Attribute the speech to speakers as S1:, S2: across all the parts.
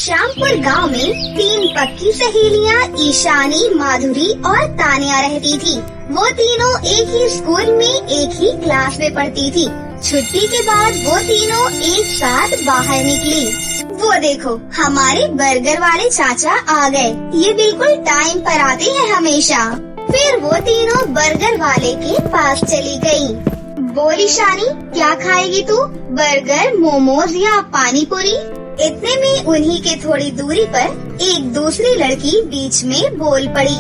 S1: श्यामपुर गांव में 3 पक्की सहेलियां ईशानी, माधुरी और तानिया रहती थी। वो तीनों एक ही स्कूल में एक ही क्लास में पढ़ती थी। छुट्टी के बाद वो तीनों एक साथ बाहर निकली। वो देखो, हमारे बर्गर वाले चाचा आ गए। ये बिल्कुल टाइम पर आते हैं हमेशा। फिर वो तीनों बर्गर वाले के पास चली गयी। बोल ईशानी, क्या खाएगी तू? बर्गर, मोमोज या पानी पूरी? इतने में उन्हीं के थोड़ी दूरी पर एक दूसरी लड़की बीच में बोल पड़ी।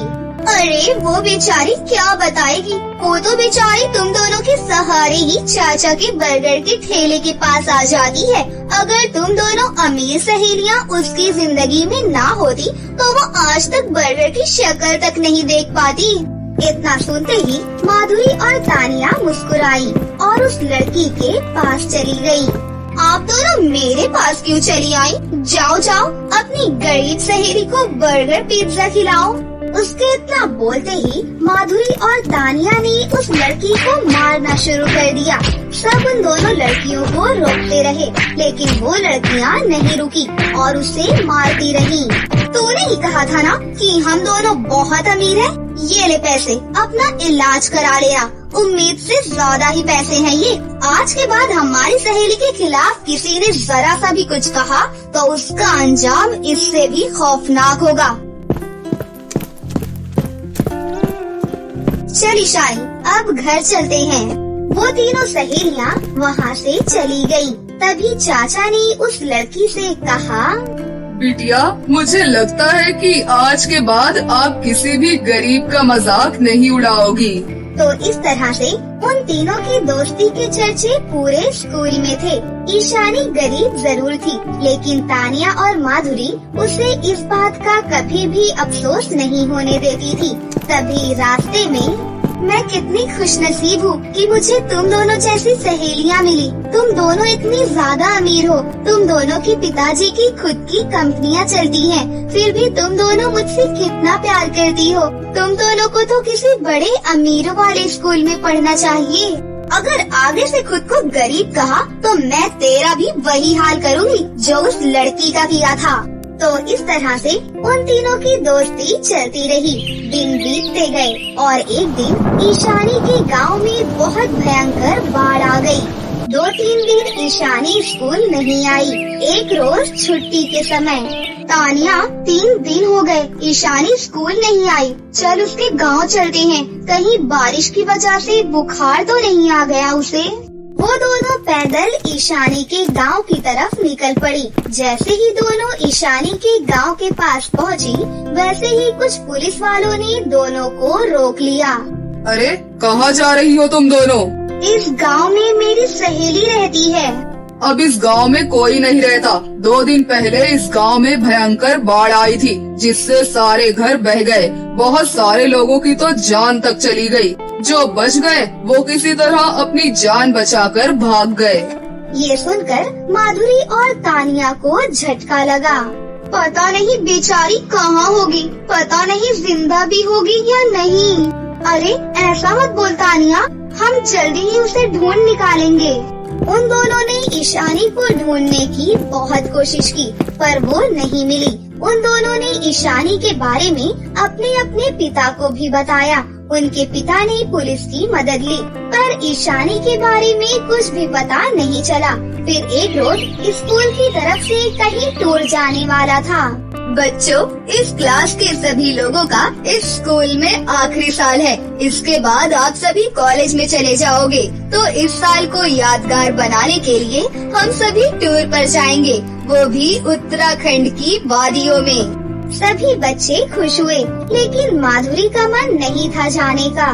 S1: अरे वो बेचारी क्या बताएगी, वो तो बेचारी तुम दोनों के सहारे ही चाचा के बर्गर के ठेले के पास आ जाती है। अगर तुम दोनों अमीर सहेलियां उसकी जिंदगी में ना होती तो वो आज तक बर्गर की शक्ल तक नहीं देख पाती। इतना सुनते ही माधुरी और तानिया मुस्कुराई और उस लड़की के पास चली गई। आप दोनों मेरे पास क्यों चली आई? जाओ जाओ, अपनी गरीब सहेली को बर्गर पिज्जा खिलाओ। उसके इतना बोलते ही माधुरी और तानिया ने उस लड़की को मारना शुरू कर दिया। सब उन दोनों लड़कियों को रोकते रहे, लेकिन वो लड़कियां नहीं रुकी और उसे मारती रही। तूने ही कहा था ना कि हम दोनों बहुत अमीर हैं। ये ले पैसे, अपना इलाज करा लेना। उम्मीद से ज्यादा ही पैसे हैं ये। आज के बाद हमारी सहेली के खिलाफ किसी ने जरा सा भी कुछ कहा तो उसका अंजाम इससे भी खौफनाक होगा। चल ईशानी, अब घर चलते हैं। वो तीनों सहेलियां वहाँ से चली गयी। तभी चाचा ने उस लड़की से कहा,
S2: बिटिया, मुझे लगता है कि आज के बाद आप किसी भी गरीब का मजाक नहीं उड़ाओगी।
S1: तो इस तरह से उन तीनों की दोस्ती के चर्चे पूरे स्कूल में थे। ईशानी गरीब जरूर थी, लेकिन तानिया और माधुरी उसे इस बात का कभी भी अफसोस नहीं होने देती थी। तभी रास्ते में, मैं कितनी खुशनसीब हूँ कि मुझे तुम दोनों जैसी सहेलियाँ मिली। तुम दोनों इतनी ज्यादा अमीर हो। तुम दोनों के पिताजी की खुद की कंपनियाँ चलती हैं, फिर भी तुम दोनों मुझसे कितना प्यार करती हो। तुम दोनों को तो किसी बड़े अमीरों वाले स्कूल में पढ़ना चाहिए। अगर आगे से खुद को गरीब कहा तो मैं तेरा भी वही हाल करूँगी जो उस लड़की का किया था। तो इस तरह से उन तीनों की दोस्ती चलती रही। दिन बीतते गए और एक दिन ईशानी के गांव में बहुत भयंकर बाढ़ आ गई। 2-3 दिन ईशानी स्कूल नहीं आई। एक रोज छुट्टी के समय, तानिया, 3 दिन हो गए ईशानी स्कूल नहीं आई। चल उसके गांव चलते हैं, कहीं बारिश की वजह से बुखार तो नहीं आ गया उसे। वो दोनों पैदल ईशानी के गांव की तरफ निकल पड़ी। जैसे ही दोनों ईशानी के गांव के पास पहुंची, वैसे ही कुछ पुलिस वालों ने दोनों को रोक लिया।
S2: अरे, कहाँ जा रही हो तुम दोनों?
S1: इस गांव में मेरी सहेली रहती है।
S2: अब इस गांव में कोई नहीं रहता। 2 दिन पहले इस गांव में भयंकर बाढ़ आई थी, जिससे सारे घर बह गए। बहुत सारे लोगों की तो जान तक चली गई। जो बच गए वो किसी तरह अपनी जान बचाकर भाग गए।
S1: ये सुनकर माधुरी और तानिया को झटका लगा। पता नहीं बेचारी कहाँ होगी, पता नहीं जिंदा भी होगी या नहीं। अरे ऐसा मत बोल तानिया, हम जल्दी ही उसे ढूंढ निकालेंगे। उन दोनों ने ईशानी को ढूंढने की बहुत कोशिश की, पर वो नहीं मिली। उन दोनों ने ईशानी के बारे में अपने अपने पिता को भी बताया। उनके पिता ने पुलिस की मदद ली, पर ईशानी के बारे में कुछ भी पता नहीं चला। फिर एक रोज स्कूल की तरफ से कहीं टूर जाने वाला था। बच्चों, इस क्लास के सभी लोगों का इस स्कूल में आखिरी साल है। इसके बाद आप सभी कॉलेज में चले जाओगे। तो इस साल को यादगार बनाने के लिए हम सभी टूर पर जाएंगे, वो भी उत्तराखंड की वादियों में। सभी बच्चे खुश हुए, लेकिन माधुरी का मन नहीं था जाने का।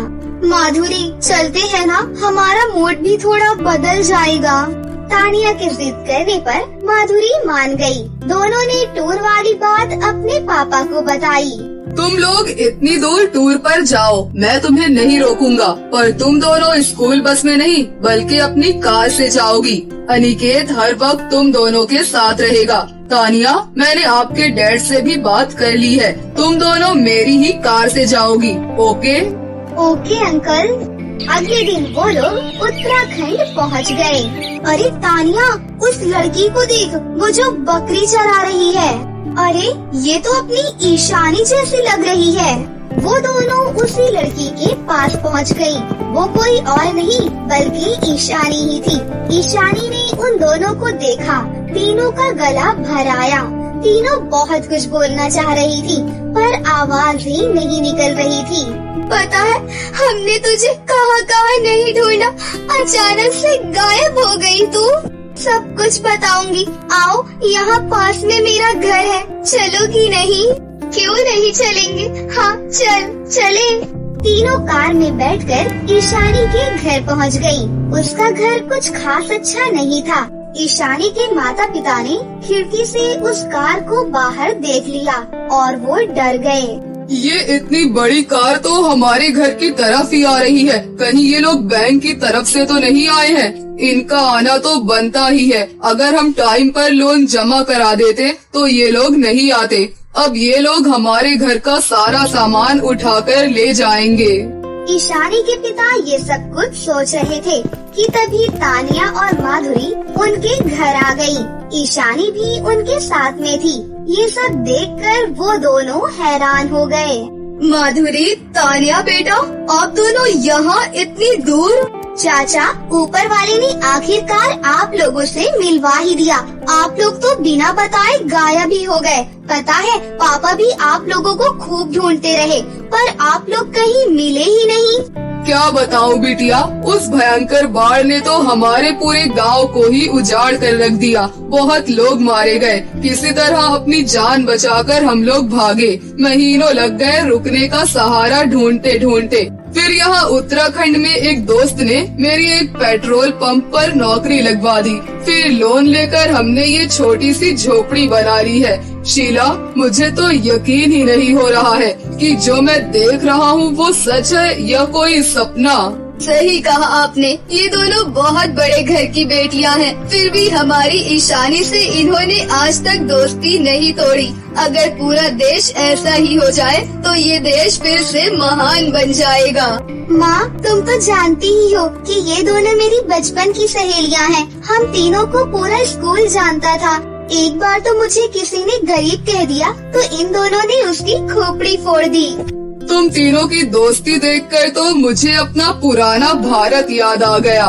S1: माधुरी, चलते हैं ना, हमारा मूड भी थोड़ा बदल जाएगा। तानिया के जिद करने पर माधुरी मान गई। दोनों ने टूर वाली बात अपने पापा को बताई।
S2: तुम लोग इतनी दूर टूर पर जाओ, मैं तुम्हें नहीं रोकूंगा, पर तुम दोनों स्कूल बस में नहीं बल्कि अपनी कार से जाओगी। अनिकेत हर वक्त तुम दोनों के साथ रहेगा। तानिया, मैंने आपके डैड से भी बात कर ली है, तुम दोनों मेरी ही कार से जाओगी। ओके?
S1: Okay uncle. अगले दिन वो लोग उत्तराखंड पहुंच गए। अरे तानिया, उस लड़की को देख, वो जो बकरी चरा रही है। अरे ये तो अपनी ईशानी जैसी लग रही है। वो दोनों उसी लड़की के पास पहुंच गयी। वो कोई और नहीं बल्कि ईशानी ही थी। ईशानी ने उन दोनों को देखा, तीनों का गला भर आया। तीनों बहुत कुछ बोलना चाह रही थी पर आवाज ही नहीं निकल रही थी। पता है हमने तुझे कहाँ नहीं ढूंढा, अचानक से गायब हो गई तू। सब कुछ बताऊंगी, आओ यहाँ पास में मेरा घर है, चलोगी नहीं? क्यों नहीं चलेंगे, हाँ चले। तीनों कार में बैठकर ईशानी के घर पहुँच गयी। उसका घर कुछ खास अच्छा नहीं था। ईशानी के माता पिता ने खिड़की से उस कार को बाहर देख लिया और वो डर गए।
S2: ये इतनी बड़ी कार तो हमारे घर की तरफ ही आ रही है। कहीं ये लोग बैंक की तरफ से तो नहीं आए हैं? इनका आना तो बनता ही है। अगर हम टाइम पर लोन जमा करा देते तो ये लोग नहीं आते। अब ये लोग हमारे घर का सारा सामान उठाकर ले जाएंगे।
S1: ईशानी के पिता ये सब कुछ सोच रहे थे कि तभी तानिया और माधुरी उनके घर आ गयी। ईशानी भी उनके साथ में थी। ये सब देखकर वो दोनों हैरान हो गए। माधुरी, तानिया बेटा, आप दोनों यहाँ इतनी दूर? चाचा, ऊपर वाले ने आखिरकार आप लोगों से मिलवा ही दिया। आप लोग तो बिना बताए गायब ही हो गए। पता है पापा भी आप लोगों को खूब ढूंढते रहे पर आप लोग कहीं मिले ही नहीं।
S2: क्या बताऊं बिटिया, उस भयंकर बाढ़ ने तो हमारे पूरे गांव को ही उजाड़ कर रख दिया। बहुत लोग मारे गए। किसी तरह अपनी जान बचाकर हम लोग भागे। महीनों लग गए रुकने का सहारा ढूंढते ढूंढते। फिर यहाँ उत्तराखंड में एक दोस्त ने मेरी एक पेट्रोल पंप पर नौकरी लगवा दी। फिर लोन लेकर हमने ये छोटी सी झोपड़ी बना ली है। शीला, मुझे तो यकीन ही नहीं हो रहा है कि जो मैं देख रहा हूँ वो सच है या कोई सपना।
S1: सही कहा आपने, ये दोनों बहुत बड़े घर की बेटियां हैं। फिर भी हमारी ईशानी से इन्होंने आज तक दोस्ती नहीं तोड़ी। अगर पूरा देश ऐसा ही हो जाए तो ये देश फिर से महान बन जाएगा। माँ, तुम तो जानती ही हो कि ये दोनों मेरी बचपन की सहेलियां हैं। हम तीनों को पूरा स्कूल जानता था। एक बार तो मुझे किसी ने गरीब कह दिया तो इन दोनों ने उसकी खोपड़ी फोड़ दी।
S2: तुम तीनों की दोस्ती देखकर तो मुझे अपना पुराना भारत याद आ गया।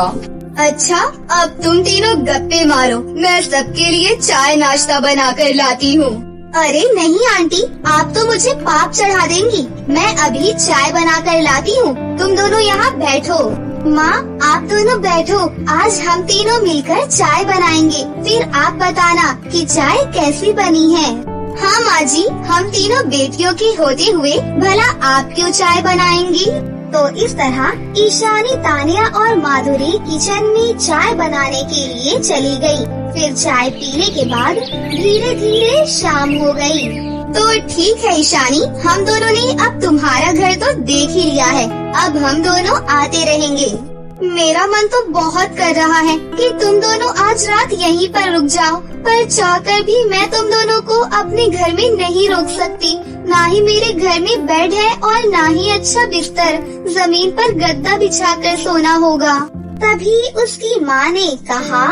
S1: अच्छा, अब तुम तीनों गप्पे मारो, मैं सबके लिए चाय नाश्ता बनाकर लाती हूँ। अरे नहीं आंटी, आप तो मुझे पाप चढ़ा देंगी। मैं अभी चाय बनाकर लाती हूँ, तुम दोनों यहाँ बैठो। माँ, आप दोनों बैठो, आज हम तीनों मिलकर चाय बनाएंगे। फिर आप बताना कि चाय कैसी बनी है। हाँ माँ जी, हम तीनों बेटियों के होते हुए भला आप क्यों चाय बनाएंगी? तो इस तरह ईशानी, तानिया और माधुरी किचन में चाय बनाने के लिए चली गई। फिर चाय पीने के बाद धीरे धीरे शाम हो गई। तो ठीक है ईशानी, हम दोनों ने अब तुम्हारा घर तो देख ही लिया है। अब हम दोनों आते रहेंगे। मेरा मन तो बहुत कर रहा है कि तुम दोनों आज रात यहीं पर रुक जाओ, पर चाहकर भी मैं तुम दोनों को अपने घर में नहीं रोक सकती। ना ही मेरे घर में बेड है और ना ही अच्छा बिस्तर। जमीन पर गद्दा बिछाकर सोना होगा। तभी उसकी माँ ने कहा,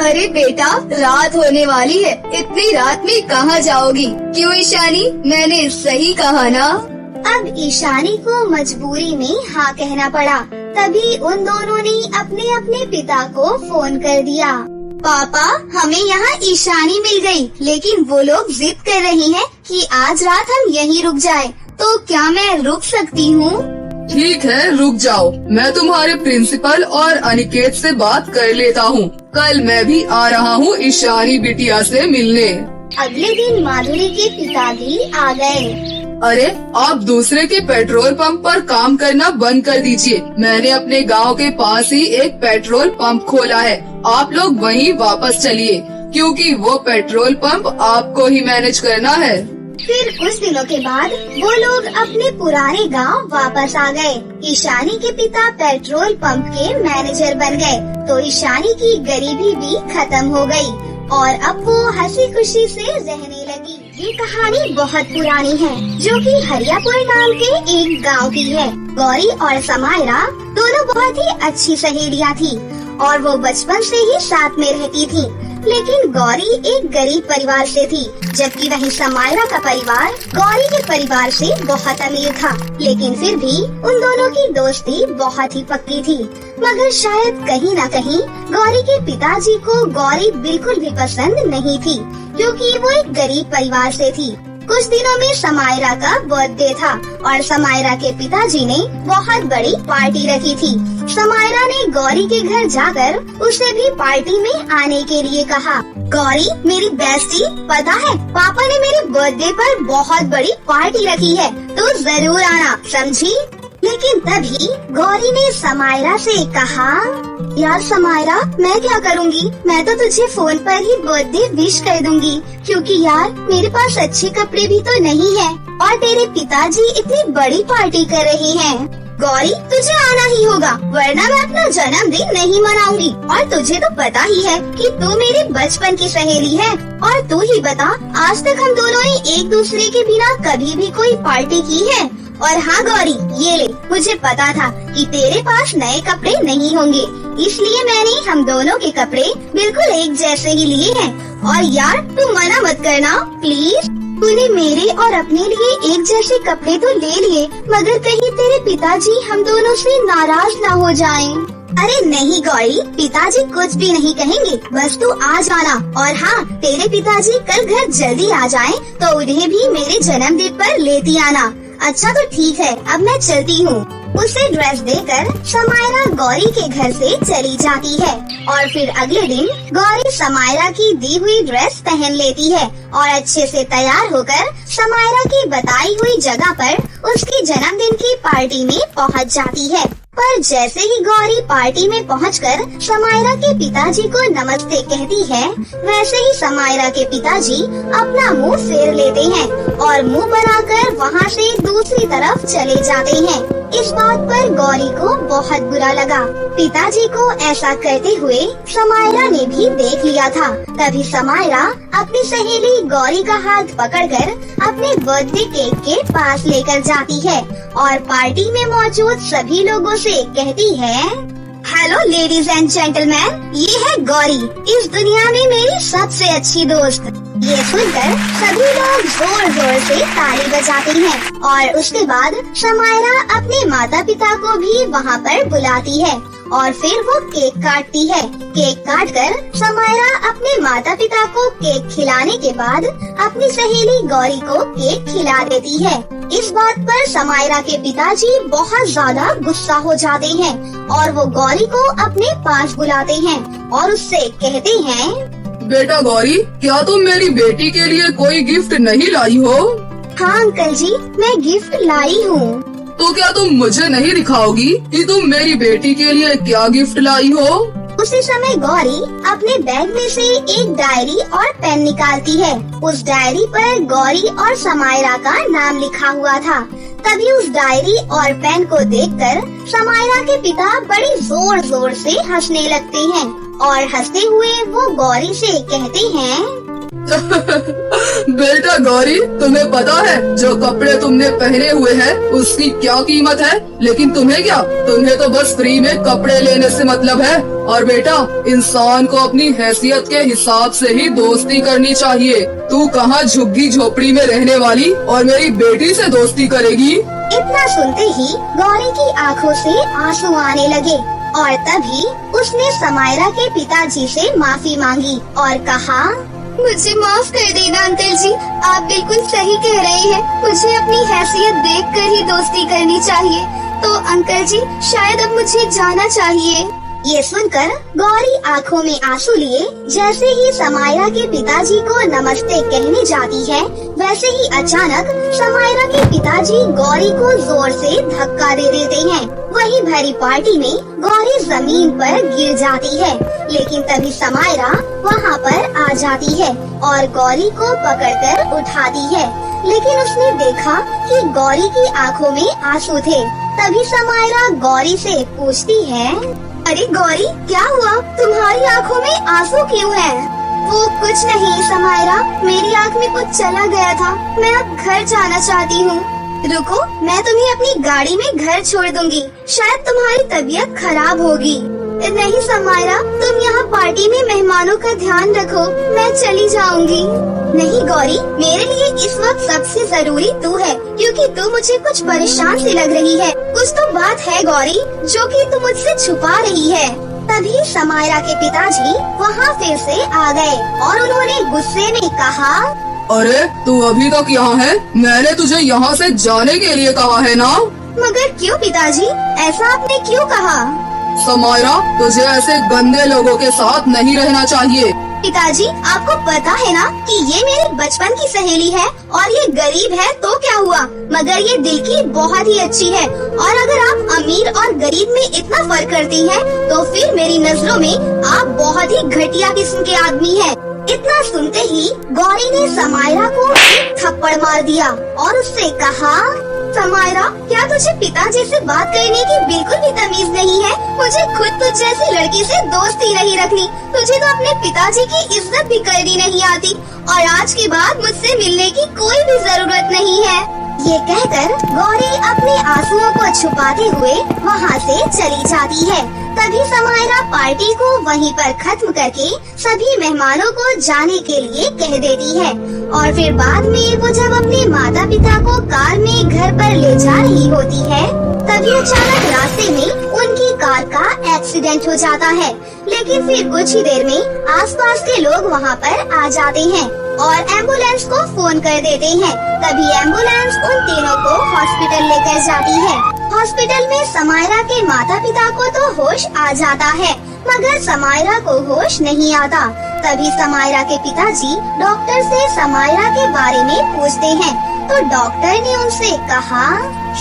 S1: अरे बेटा, रात होने वाली है, इतनी रात में कहाँ जाओगी? क्यों ईशानी, मैंने सही कहा ना? अब ईशानी को मजबूरी में हाँ कहना पड़ा। तभी उन दोनों ने अपने अपने पिता को फोन कर दिया। पापा, हमें यहाँ ईशानी मिल गई, लेकिन वो लोग जिद कर रही हैं कि आज रात हम यहीं रुक जाएं। तो क्या मैं रुक सकती हूँ?
S2: ठीक है, रुक जाओ। मैं तुम्हारे प्रिंसिपल और अनिकेत से बात कर लेता हूँ। कल मैं भी आ रहा हूँ ईशानी बिटिया से मिलने।
S1: अगले दिन माधुरी के पिता भी आ गए।
S2: अरे, आप दूसरे के पेट्रोल पंप पर काम करना बंद कर दीजिए। मैंने अपने गांव के पास ही एक पेट्रोल पंप खोला है। आप लोग वहीं वापस चलिए, क्योंकि वो पेट्रोल पंप आपको ही मैनेज करना है।
S1: फिर कुछ दिनों के बाद वो लोग अपने पुराने गांव वापस आ गए। ईशानी के पिता पेट्रोल पंप के मैनेजर बन गए, तो ईशानी की गरीबी भी खत्म हो गई और अब वो हंसी खुशी से रहने लगी। ये कहानी बहुत पुरानी है, जो कि हरियापुर नाम के एक गांव की है। गौरी और समायरा दोनों बहुत ही अच्छी सहेलियां थी और वो बचपन से ही साथ में रहती थी। लेकिन गौरी एक गरीब परिवार से थी, जबकि वहीं समायरा का परिवार गौरी के परिवार से बहुत अमीर था। लेकिन फिर भी उन दोनों की दोस्ती बहुत ही पक्की थी। मगर शायद कहीं न कहीं गौरी के पिताजी को गौरी बिल्कुल भी पसंद नहीं थी, क्योंकि वो एक गरीब परिवार से थी। कुछ दिनों में समायरा का बर्थडे था और समायरा के पिताजी ने बहुत बड़ी पार्टी रखी थी। समायरा ने गौरी के घर जाकर उसे भी पार्टी में आने के लिए कहा। गौरी मेरी बेस्टी, पता है पापा ने मेरे बर्थडे पर बहुत बड़ी पार्टी रखी है, तो जरूर आना, समझी? लेकिन तभी गौरी ने समायरा से कहा, यार समायरा, मैं क्या करूँगी? मैं तो तुझे फोन पर ही बर्थडे विश कर दूंगी, क्योंकि यार मेरे पास अच्छे कपड़े भी तो नहीं है और तेरे पिताजी इतनी बड़ी पार्टी कर रहे हैं। गौरी तुझे आना ही होगा, वरना मैं अपना जन्मदिन नहीं मनाऊंगी। और तुझे तो पता ही है कि तू मेरी बचपन की सहेली है। और तू ही बता, आज तक हम दोनों ने एक दूसरे के बिना कभी भी कोई पार्टी की है? और हाँ गौरी, ये ले, मुझे पता था कि तेरे पास नए कपड़े नहीं होंगे, इसलिए मैंने हम दोनों के कपड़े बिल्कुल एक जैसे ही लिए हैं। और यार तू मना मत करना प्लीज। तूने मेरे और अपने लिए एक जैसे कपड़े तो ले लिए, मगर कहीं तेरे पिताजी हम दोनों से नाराज ना हो जाएं। अरे नहीं गौरी, पिताजी कुछ भी नहीं कहेंगे, बस तू आ जाना। और हाँ, तेरे पिताजी कल घर जल्दी आ जाएं, तो उन्हें भी मेरे जन्मदिन पर लेती आना। अच्छा तो ठीक है, अब मैं चलती हूँ। उसे ड्रेस देकर समायरा गौरी के घर से चली जाती है और फिर अगले दिन गौरी समायरा की दी हुई ड्रेस पहन लेती है और अच्छे से तैयार होकर समायरा की बताई हुई जगह पर उसकी जन्मदिन की पार्टी में पहुंच जाती है। पर जैसे ही गौरी पार्टी में पहुंचकर समायरा के पिताजी को नमस्ते कहती है, वैसे ही समायरा के पिताजी अपना मुंह फेर लेते हैं और मुंह बनाकर वहां से दूसरी तरफ चले जाते हैं। इस बात पर गौरी को बहुत बुरा लगा। पिताजी को ऐसा करते हुए समायरा ने भी देख लिया था। तभी समायरा अपनी सहेली गौरी का हाथ पकड़कर अपने बर्थडे केक के पास लेकर जाती है और पार्टी में मौजूद सभी लोगों से कहती है, हेलो लेडीज एंड जेंटलमैन, ये है गौरी, इस दुनिया में मेरी सबसे अच्छी दोस्त। ये सुनकर सभी लोग जोर जोर से ताली बजाते हैं और उसके बाद समायरा अपने माता पिता को भी वहाँ पर बुलाती है और फिर वो केक काटती है। केक काटकर समायरा अपने माता पिता को केक खिलाने के बाद अपनी सहेली गौरी को केक खिला देती है। इस बात पर समायरा के पिताजी बहुत ज्यादा गुस्सा हो जाते हैं और वो गौरी को अपने पास बुलाते हैं और उससे कहते हैं,
S2: बेटा गौरी, क्या तुम मेरी बेटी के लिए कोई गिफ्ट नहीं लाई हो?
S1: हाँ अंकल जी, मैं गिफ्ट लाई हूँ।
S2: तो क्या तुम मुझे नहीं दिखाओगी कि तुम मेरी बेटी के लिए क्या गिफ्ट लाई हो?
S1: उसी समय गौरी अपने बैग में से एक डायरी और पेन निकालती है। उस डायरी पर गौरी और समायरा का नाम लिखा हुआ था। तभी उस डायरी और पेन को देखकर समायरा के पिता बड़ी जोर जोर से हंसने लगते हैं और हंसते हुए वो गौरी से कहते हैं,
S2: बेटा गौरी, तुम्हें पता है जो कपड़े तुमने पहने हुए हैं उसकी क्या कीमत है? लेकिन तुम्हें क्या, तुम्हें तो बस फ्री में कपड़े लेने से मतलब है। और बेटा, इंसान को अपनी हैसियत के हिसाब से ही दोस्ती करनी चाहिए। तू कहाँ झुग्गी झोपड़ी में रहने वाली और मेरी बेटी से दोस्ती करेगी?
S1: इतना सुनते ही गौरी की आंखों से आंसू आने लगे और तभी उसने समायरा के पिताजी से माफी मांगी और कहा, मुझे माफ कर देना अंकल जी, आप बिल्कुल सही कह रहे हैं। मुझे अपनी हैसियत देखकर ही दोस्ती करनी चाहिए। तो अंकल जी, शायद अब मुझे जाना चाहिए। ये सुनकर गौरी आंखों में आंसू लिए जैसे ही समायरा के पिताजी को नमस्ते कहने जाती है, वैसे ही अचानक समायरा के पिताजी गौरी को जोर से धक्का दे देते हैं। वही भरी पार्टी में गौरी जमीन पर गिर जाती है, लेकिन तभी समायरा वहाँ पर आ जाती है और गौरी को पकड़कर उठाती है। लेकिन उसने देखा कि गौरी की आंखों में आंसू थे। तभी समायरा गौरी से पूछती है, अरे गौरी, क्या हुआ? तुम्हारी आंखों में आंसू क्यों हैं? वो कुछ नहीं समायरा, मेरी आंख में कुछ चला गया था। मैं अब घर जाना चाहती हूँ। रुको, मैं तुम्हें अपनी गाड़ी में घर छोड़ दूंगी। शायद तुम्हारी तबीयत खराब होगी। नहीं समायरा, तुम यहाँ पार्टी में मेहमानों का ध्यान रखो, मैं चली जाऊंगी। नहीं गौरी, मेरे लिए इस वक्त सबसे जरूरी तू है, क्योंकि तू मुझे कुछ परेशान सी लग रही है। कुछ तो बात है गौरी जो कि तू मुझसे छुपा रही है। तभी समायरा के पिताजी वहाँ फिर से आ गए और उन्होंने गुस्से में कहा,
S2: अरे तू अभी तक यहाँ है? मैंने तुझे यहाँ से जाने के लिए कहा है ना?
S1: मगर क्यों पिताजी, ऐसा आपने क्यों कहा?
S2: समायरा, तुझे ऐसे गंदे लोगों के साथ नहीं रहना चाहिए।
S1: पिताजी, आपको पता है ना कि ये मेरे बचपन की सहेली है और ये गरीब है तो क्या हुआ, मगर ये दिल की बहुत ही अच्छी है। और अगर आप अमीर और गरीब में इतना फर्क करती हैं, तो फिर मेरी नजरों में आप बहुत ही घटिया किस्म के आदमी हैं। इतना सुनते ही गौरी ने समायरा को एक थप्पड़ मार दिया और उससे कहा, समायरा, क्या तुझे पिताजी से बात करने की बिल्कुल भी तमीज नहीं है? मुझे खुद तुझ जैसी लड़की से दोस्ती नहीं रखनी। तुझे तो अपने पिताजी की इज्जत भी करनी नहीं आती और आज के बाद मुझसे मिलने की कोई भी जरूरत नहीं है। ये कहकर गौरी अपने आंसुओं को छुपाते हुए वहाँ से चली जाती है। तभी समायरा पार्टी को वहीं पर खत्म करके सभी मेहमानों को जाने के लिए कह देती है और फिर बाद में वो जब अपने माता पिता को कार में घर पर ले जा रही होती है, तभी अचानक रास्ते में उनकी कार का एक्सीडेंट हो जाता है। लेकिन फिर कुछ ही देर में आसपास के लोग वहाँ पर आ जाते हैं और एम्बुलेंस को फोन कर देते हैं। तभी एम्बुलेंस उन तीनों को हॉस्पिटल लेकर जाती है। हॉस्पिटल में समायरा के माता पिता को तो होश आ जाता है, मगर समायरा को होश नहीं आता। तभी समायरा के पिताजी डॉक्टर से समायरा के बारे में पूछते हैं, तो डॉक्टर ने उनसे कहा,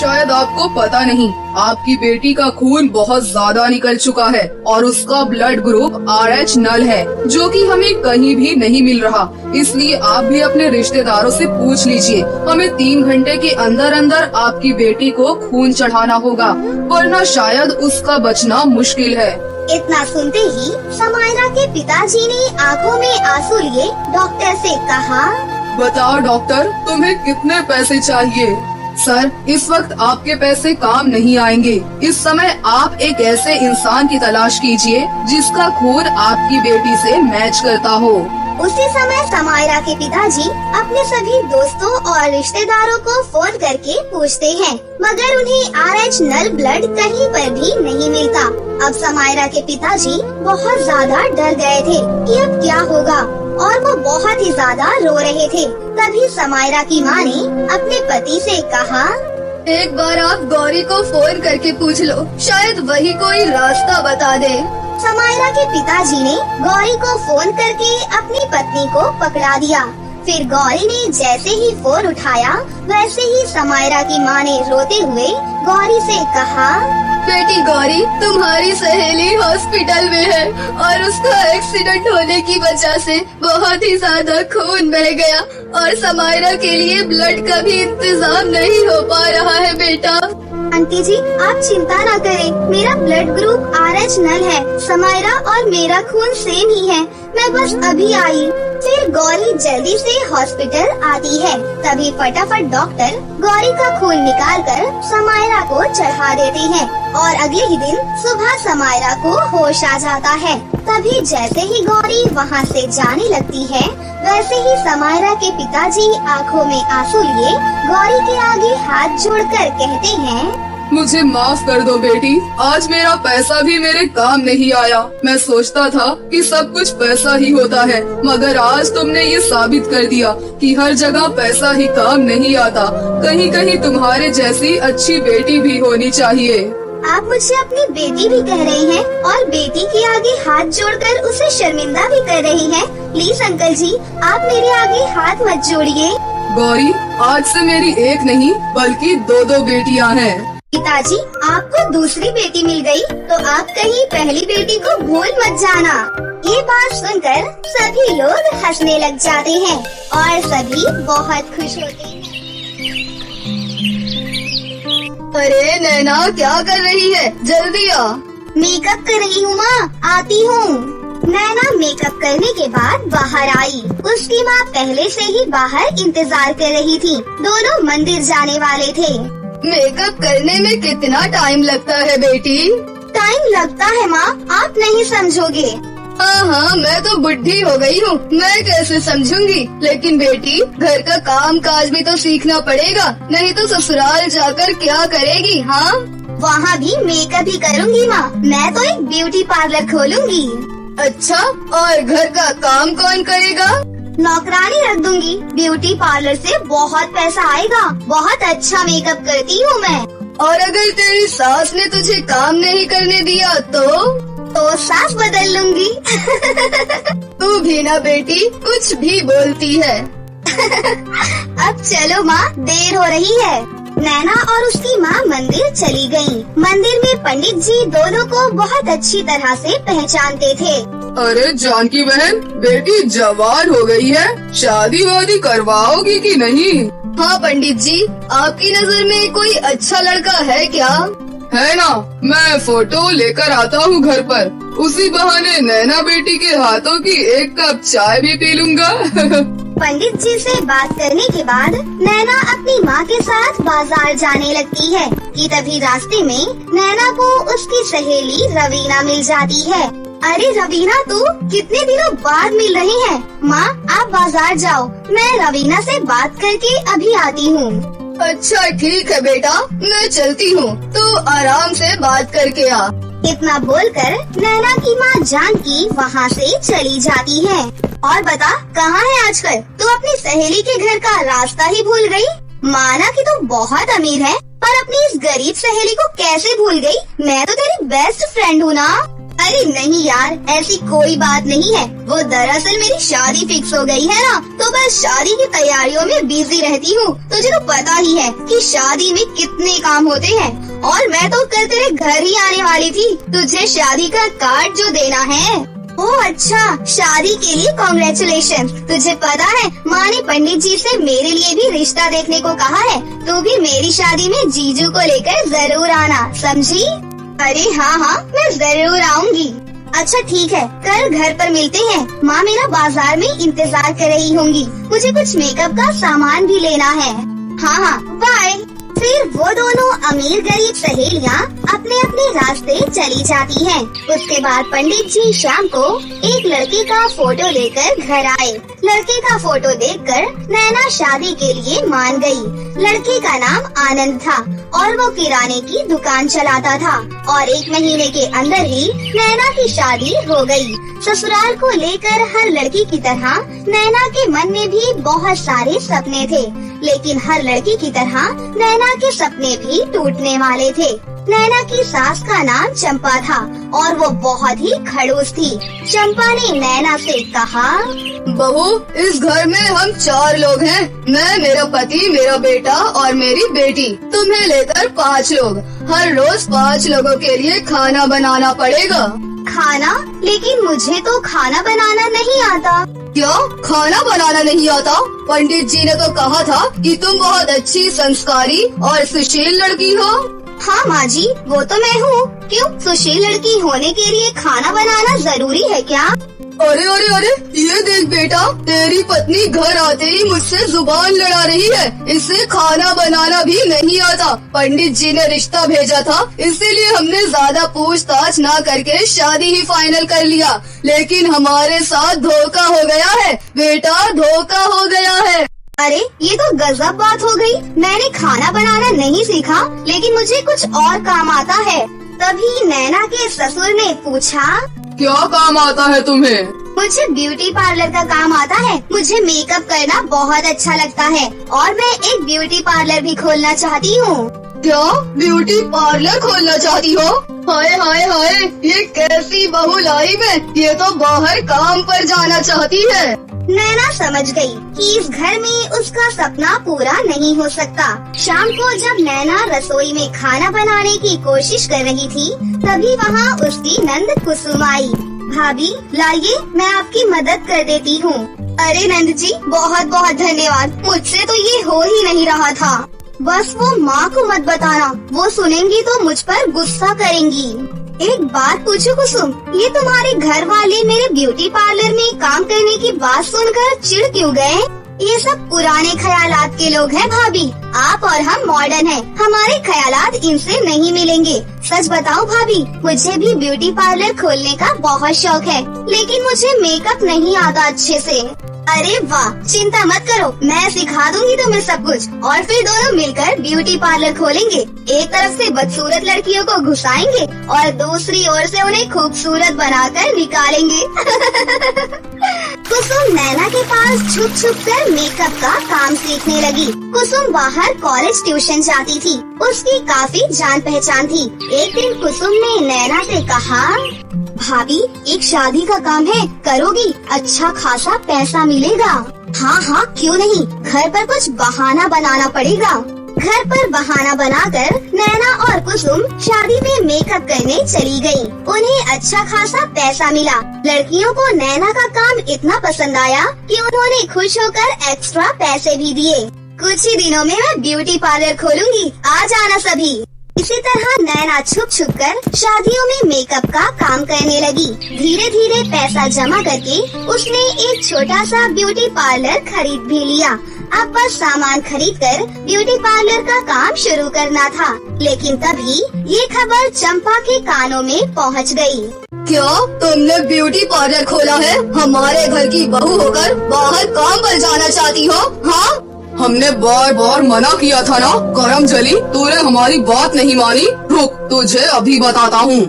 S2: शायद आपको पता नहीं, आपकी बेटी का खून बहुत ज्यादा निकल चुका है और उसका ब्लड ग्रुप RH नल है, जो कि हमें कहीं भी नहीं मिल रहा। इसलिए आप भी अपने रिश्तेदारों से पूछ लीजिए। हमें 3 घंटे के अंदर अंदर आपकी बेटी को खून चढ़ाना होगा, वरना शायद उसका बचना मुश्किल है।
S1: इतना सुनते ही समायरा के पिताजी ने आंखों में आंसू लिए डॉक्टर से कहा,
S2: बताओ डॉक्टर, तुम्हें कितने पैसे चाहिए? सर, इस वक्त आपके पैसे काम नहीं आएंगे। इस समय आप एक ऐसे इंसान की तलाश कीजिए जिसका खून आपकी बेटी से मैच करता हो।
S1: उसी समय समायरा के पिताजी अपने सभी दोस्तों और रिश्तेदारों को फोन करके पूछते हैं, मगर उन्हें RH नल ब्लड कहीं पर भी नहीं मिलता। अब समायरा के पिताजी बहुत ज्यादा डर गए थे कि अब क्या होगा और वो बहुत ही ज्यादा रो रहे थे। तभी समायरा की माँ ने अपने पति से कहा,
S3: एक बार आप गौरी को फोन करके पूछ लो, शायद वही कोई रास्ता बता दे।
S1: समायरा के पिताजी ने गौरी को फोन करके अपनी पत्नी को पकड़ा दिया। फिर गौरी ने जैसे ही फोन उठाया, वैसे ही समायरा की माँ ने रोते हुए गौरी से कहा,
S3: बेटी गौरी, तुम्हारी सहेली हॉस्पिटल में है और उसका एक्सीडेंट होने की वजह से बहुत ही ज्यादा खून बह गया और समायरा के लिए ब्लड का भी इंतजाम नहीं हो पा रहा है। बेटा
S1: आंटी जी, आप चिंता न करें, मेरा ब्लड ग्रुप RH नल है। समायरा और मेरा खून सेम ही है, मैं बस अभी आई। फिर गौरी जल्दी से हॉस्पिटल आती है। तभी फटाफट डॉक्टर गौरी का खून निकालकर समायरा को चढ़ा देते हैं और अगले ही दिन सुबह समायरा को होश आ जाता है। तभी जैसे ही गौरी वहाँ से जाने लगती है, वैसे ही समायरा के पिताजी आंखों में आंसू लिए गौरी के आगे हाथ जोड़कर कहते हैं,
S2: मुझे माफ कर दो बेटी, आज मेरा पैसा भी मेरे काम नहीं आया। मैं सोचता था कि सब कुछ पैसा ही होता है, मगर आज तुमने ये साबित कर दिया कि हर जगह पैसा ही काम नहीं आता। कहीं कहीं तुम्हारे जैसी अच्छी बेटी भी होनी चाहिए।
S1: आप मुझे अपनी बेटी भी कह रही हैं और बेटी के आगे हाथ जोड़कर उसे शर्मिंदा भी कर रही हैं। प्लीज अंकल जी, आप मेरे आगे हाथ मत जोड़िए।
S2: गौरी, आज से मेरी एक नहीं बल्कि 2 बेटियां हैं।
S1: पिताजी, आपको दूसरी बेटी मिल गई तो आप कहीं पहली बेटी को भूल मत जाना। ये बात सुनकर सभी लोग हंसने लग जाते हैं और सभी बहुत खुश होते हैं।
S3: अरे नैना, क्या कर रही है? जल्दी आ।
S1: मेकअप कर रही हूँ माँ, आती हूँ। नैना मेकअप करने के बाद बाहर आई। उसकी माँ पहले से ही बाहर इंतजार कर रही थी। दोनों मंदिर जाने वाले थे।
S3: मेकअप करने में कितना टाइम लगता है बेटी?
S1: टाइम लगता है माँ, आप नहीं समझोगे।
S3: हाँ, मैं तो बुढ़ी हो गई हूँ, मैं कैसे समझूंगी। लेकिन बेटी, घर का काम काज भी तो सीखना पड़ेगा, नहीं तो ससुराल जाकर क्या करेगी। हाँ,
S1: वहाँ भी मेकअप ही करूँगी माँ, मैं तो एक ब्यूटी पार्लर खोलूंगी।
S3: अच्छा, और घर का काम कौन करेगा?
S1: नौकरानी रख दूंगी, ब्यूटी पार्लर से बहुत पैसा आएगा, बहुत अच्छा मेकअप करती हूँ मैं।
S3: और अगर तेरी सास ने तुझे काम नहीं करने दिया तो
S1: सास बदल लूंगी।
S3: तू भी ना बेटी, कुछ भी बोलती है।
S1: अब चलो माँ, देर हो रही है। नैना और उसकी माँ मंदिर चली गयी। मंदिर में पंडित जी दोनों को बहुत अच्छी तरह से पहचानते थे।
S2: अरे जानकी बहन, बेटी जवान हो गई है, शादी वादी करवाओगी कि नहीं?
S3: हाँ पंडित जी, आपकी नजर में कोई अच्छा लड़का है क्या?
S2: है ना, मैं फोटो लेकर आता हूँ घर पर, उसी बहाने नैना बेटी के हाथों की एक कप चाय भी पी लूंगा।
S1: पंडित जी से बात करने के बाद नैना अपनी माँ के साथ बाजार जाने लगती है कि तभी रास्ते में नैना को उसकी सहेली रवीना मिल जाती है। अरे रवीना, तू कितने दिनों बाद मिल रही है। माँ, आप बाजार जाओ, मैं रवीना से बात करके अभी आती हूँ।
S3: अच्छा ठीक है बेटा, मैं चलती हूँ, तो आराम से बात करके आ।
S1: इतना बोलकर नैना की माँ जानकी वहाँ से चली जाती है। और बता, कहाँ है आजकल? तू अपनी सहेली के घर का रास्ता ही भूल गई। माना कि तू बहुत अमीर है, पर अपनी इस गरीब सहेली को कैसे भूल गई? मैं तो तेरी बेस्ट फ्रेंड हूँ ना। अरे नहीं यार, ऐसी कोई बात नहीं है। वो दरअसल मेरी शादी फिक्स हो गई है ना, तो बस शादी की तैयारियों में बिजी रहती हूँ। तुझे तो पता ही है कि शादी में कितने काम होते हैं। और मैं तो कल तेरे घर ही आने वाली थी, तुझे शादी का कार्ड जो देना है। ओह अच्छा, शादी के लिए कॉन्ग्रेचुलेशन। तुझे पता है, माँ ने पंडित जी से मेरे लिए भी रिश्ता देखने को कहा है। तू भी मेरी शादी में जीजू को लेकर जरूर आना, समझी? अरे हाँ, मैं जरूर आऊंगी। अच्छा ठीक है, कल घर पर मिलते हैं। माँ मेरा बाजार में इंतजार कर रही होंगी, मुझे कुछ मेकअप का सामान भी लेना है। हाँ, बाय। फिर वो दोनों अमीर गरीब सहेलियाँ अपने अपने रास्ते चली जाती हैं। उसके बाद पंडित जी शाम को एक लड़के का फोटो लेकर घर आए। लड़के का फोटो देखकर नैना शादी के लिए मान गई। लड़के का नाम आनंद था और वो किराने की दुकान चलाता था। और 1 महीने के अंदर ही नैना की शादी हो गई। ससुराल को लेकर हर लड़की की तरह नैना के मन में भी बहुत सारे सपने थे, लेकिन हर लड़की की तरह नैना के सपने भी टूटने वाले थे। नैना की सास का नाम चंपा था और वो बहुत ही खड़ूस थी। चंपा ने नैना से कहा,
S3: बहू, इस घर में हम 4 लोग हैं। मैं, मेरा पति, मेरा बेटा और मेरी बेटी। तुम्हें लेकर 5 लोग। हर रोज 5 लोगों के लिए खाना बनाना पड़ेगा।
S1: खाना? लेकिन मुझे तो खाना बनाना नहीं आता।
S3: क्या खाना बनाना नहीं आता? पंडित जी ने तो कहा था कि तुम बहुत अच्छी, संस्कारी और सुशील लड़की हो।
S1: हाँ माँ जी, वो तो मैं हूँ। क्यों, सुशील लड़की होने के लिए खाना बनाना जरूरी है क्या?
S3: अरे अरे अरे, ये देख बेटा, तेरी पत्नी घर आते ही मुझसे जुबान लड़ा रही है। इसे खाना बनाना भी नहीं आता। पंडित जी ने रिश्ता भेजा था, इसीलिए हमने ज्यादा पूछताछ ना करके शादी ही फाइनल कर लिया। लेकिन हमारे साथ धोखा हो गया है बेटा, धोखा हो गया है।
S1: अरे ये तो गजब बात हो गई। मैंने खाना बनाना नहीं सीखा, लेकिन मुझे कुछ और काम आता है। तभी नैना के ससुर ने पूछा,
S2: क्या काम आता है तुम्हें?
S1: मुझे ब्यूटी पार्लर का काम आता है। मुझे मेकअप करना बहुत अच्छा लगता है और मैं एक ब्यूटी पार्लर भी खोलना चाहती हूँ।
S3: क्या ब्यूटी पार्लर खोलना चाहती हो? हाय हाय हाय, ये कैसी बहू लाई मैं, ये तो बाहर काम पर जाना चाहती है।
S1: नैना समझ गई कि इस घर में उसका सपना पूरा नहीं हो सकता। शाम को जब नैना रसोई में खाना बनाने की कोशिश कर रही थी, तभी वहाँ उसकी नंद कुसुम आई। भाभी लाइए, मैं आपकी मदद कर देती हूँ। अरे नंद जी, बहुत बहुत धन्यवाद। मुझसे तो ये हो ही नहीं रहा था। बस वो माँ को मत बताना, वो सुनेंगी तो मुझ पर गुस्सा करेंगी। एक बात पूछो कुसुम, ये तुम्हारे घर वाले मेरे ब्यूटी पार्लर में काम करने की बात सुनकर चिढ़ क्यों गए? ये सब पुराने ख्यालात के लोग हैं भाभी। आप और हम मॉडर्न हैं, हमारे ख्यालात इनसे नहीं मिलेंगे। सच बताओ भाभी, मुझे भी ब्यूटी पार्लर खोलने का बहुत शौक है, लेकिन मुझे मेकअप नहीं आता अच्छे से। अरे वाह, चिंता मत करो, मैं सिखा दूंगी तुम्हें सब कुछ, और फिर दोनों मिलकर ब्यूटी पार्लर खोलेंगे। एक तरफ से बदसूरत लड़कियों को घुसाएंगे और दूसरी ओर से उन्हें खूबसूरत बनाकर निकालेंगे। कुसुम नैना के पास छुप छुप कर मेकअप का काम सीखने लगी। कुसुम बाहर कॉलेज ट्यूशन जाती थी, उसकी काफी जान पहचान थी। एक दिन कुसुम ने नैना से कहा, भाभी एक शादी का काम है, करोगी? अच्छा खासा पैसा मिलेगा। हाँ हाँ क्यों नहीं, घर पर कुछ बहाना बनाना पड़ेगा। घर पर बहाना बनाकर नैना और कुसुम शादी में मेकअप करने चली गयी। उन्हें अच्छा खासा पैसा मिला। लड़कियों को नैना का काम इतना पसंद आया कि उन्होंने खुश होकर एक्स्ट्रा पैसे भी दिए। कुछ ही दिनों में मैं ब्यूटी पार्लर खोलूंगी, आ जाना सभी। इसी तरह नैना छुप छुप कर शादियों में मेकअप का काम करने लगी। धीरे धीरे पैसा जमा करके उसने एक छोटा सा ब्यूटी पार्लर खरीद भी लिया। अब बस सामान खरीद कर ब्यूटी पार्लर का काम शुरू करना था। लेकिन तभी ये खबर चंपा के कानों में पहुंच गई।
S3: क्या तुमने ब्यूटी पार्लर खोला है? हमारे घर की बहू होकर बाहर काम पर जाना चाहती हो? हाँ,
S2: हमने बार बार मना किया था ना करम जली, तूने हमारी बात नहीं मानी। रुक, तुझे अभी बताता हूँ।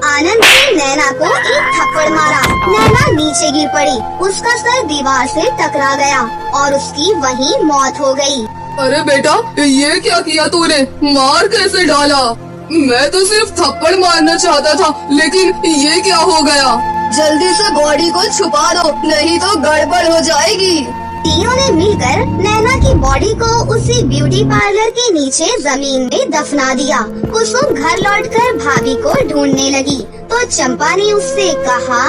S1: आनंद ने नैना को एक थप्पड़ मारा। नैना नीचे गिर पड़ी, उसका सर दीवार से टकरा गया और उसकी वहीं मौत हो गई।
S2: अरे बेटा, ये क्या किया तूने? मार कैसे डाला? मैं तो सिर्फ थप्पड़ मारना चाहता था, लेकिन ये क्या हो गया?
S3: जल्दी से बॉडी को छुपा दो, नहीं तो गड़बड़ हो जाएगी।
S1: तीनों ने मिलकर नैना की बॉडी को उसी ब्यूटी पार्लर के नीचे जमीन में दफना दिया। कुसुम घर लौटकर भाभी को ढूंढने लगी तो चंपा ने उससे कहा,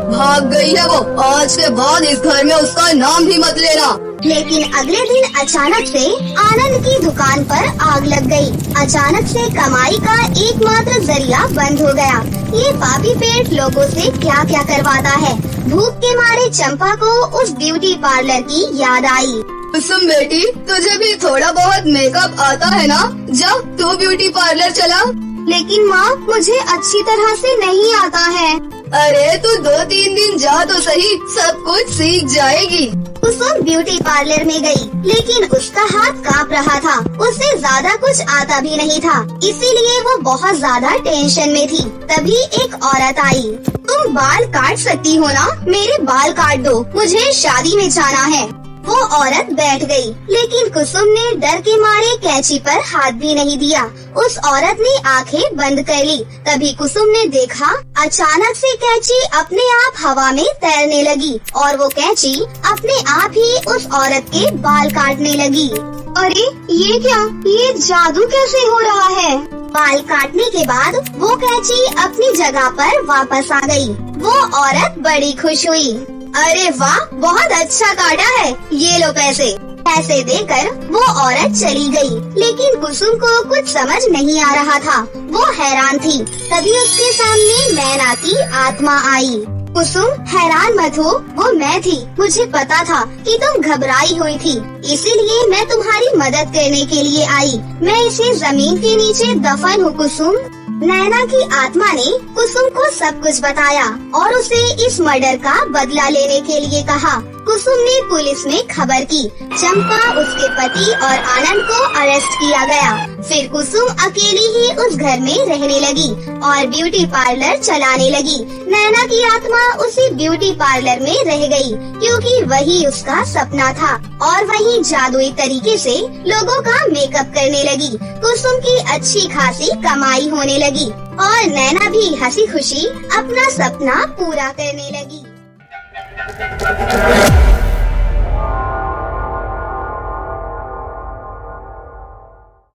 S3: भाग गई है वो, आज के बाद इस घर में उसका नाम भी मत लेना।
S1: लेकिन अगले दिन अचानक से आनंद की दुकान पर आग लग गई। अचानक से कमाई का एकमात्र जरिया बंद हो गया। ये पापी पेट लोगों से क्या क्या करवाता है। भूख के मारे चंपा को उस ब्यूटी पार्लर की याद आई।
S3: कुसुम बेटी, तुझे भी थोड़ा बहुत मेकअप आता है ना? जा तू ब्यूटी पार्लर चला।
S1: लेकिन माँ, मुझे अच्छी तरह से नहीं आता है।
S3: अरे तू 2-3 दिन जा तो सही, सब कुछ सीख जाएगी।
S1: कुसुम ब्यूटी पार्लर में गई, लेकिन उसका हाथ कांप रहा था। उसे ज्यादा कुछ आता भी नहीं था, इसीलिए वो बहुत ज्यादा टेंशन में थी। तभी एक औरत आई। तुम बाल काट सकती हो ना? मेरे बाल काट दो, मुझे शादी में जाना है। वो औरत बैठ गई, लेकिन कुसुम ने डर के मारे कैंची पर हाथ भी नहीं दिया। उस औरत ने आंखें बंद कर ली। तभी कुसुम ने देखा, अचानक से कैंची अपने आप हवा में तैरने लगी और वो कैंची अपने आप ही उस औरत के बाल काटने लगी। अरे ये क्या? ये जादू कैसे हो रहा है? बाल काटने के बाद वो कैंची अपनी जगह पर वापस आ गई। वो औरत बड़ी खुश हुई। अरे वाह, बहुत अच्छा काटा है, ये लो पैसे। पैसे देकर वो औरत चली गई, लेकिन कुसुम को कुछ समझ नहीं आ रहा था। वो हैरान थी। तभी उसके सामने नैना की आत्मा आई। कुसुम, हैरान मत हो, वो मैं थी। मुझे पता था कि तुम घबराई हुई थी, इसीलिए मैं तुम्हारी मदद करने के लिए आई। मैं इसे जमीन के नीचे दफन हूँ कुसुम। नैना की आत्मा ने कुसुम को सब कुछ बताया और उसे इस मर्डर का बदला लेने के लिए कहा। कुसुम ने पुलिस में खबर की। चंपा, उसके पति और आनंद को अरेस्ट किया गया। फिर कुसुम अकेली ही उस घर में रहने लगी और ब्यूटी पार्लर चलाने लगी। नैना की आत्मा उसी ब्यूटी पार्लर में रह गई, क्योंकि वही उसका सपना था और वही जादुई तरीके से लोगों का मेकअप करने लगी। कुसुम की अच्छी खासी कमाई होने लगी और नैना भी हंसी खुशी अपना सपना पूरा करने लगी।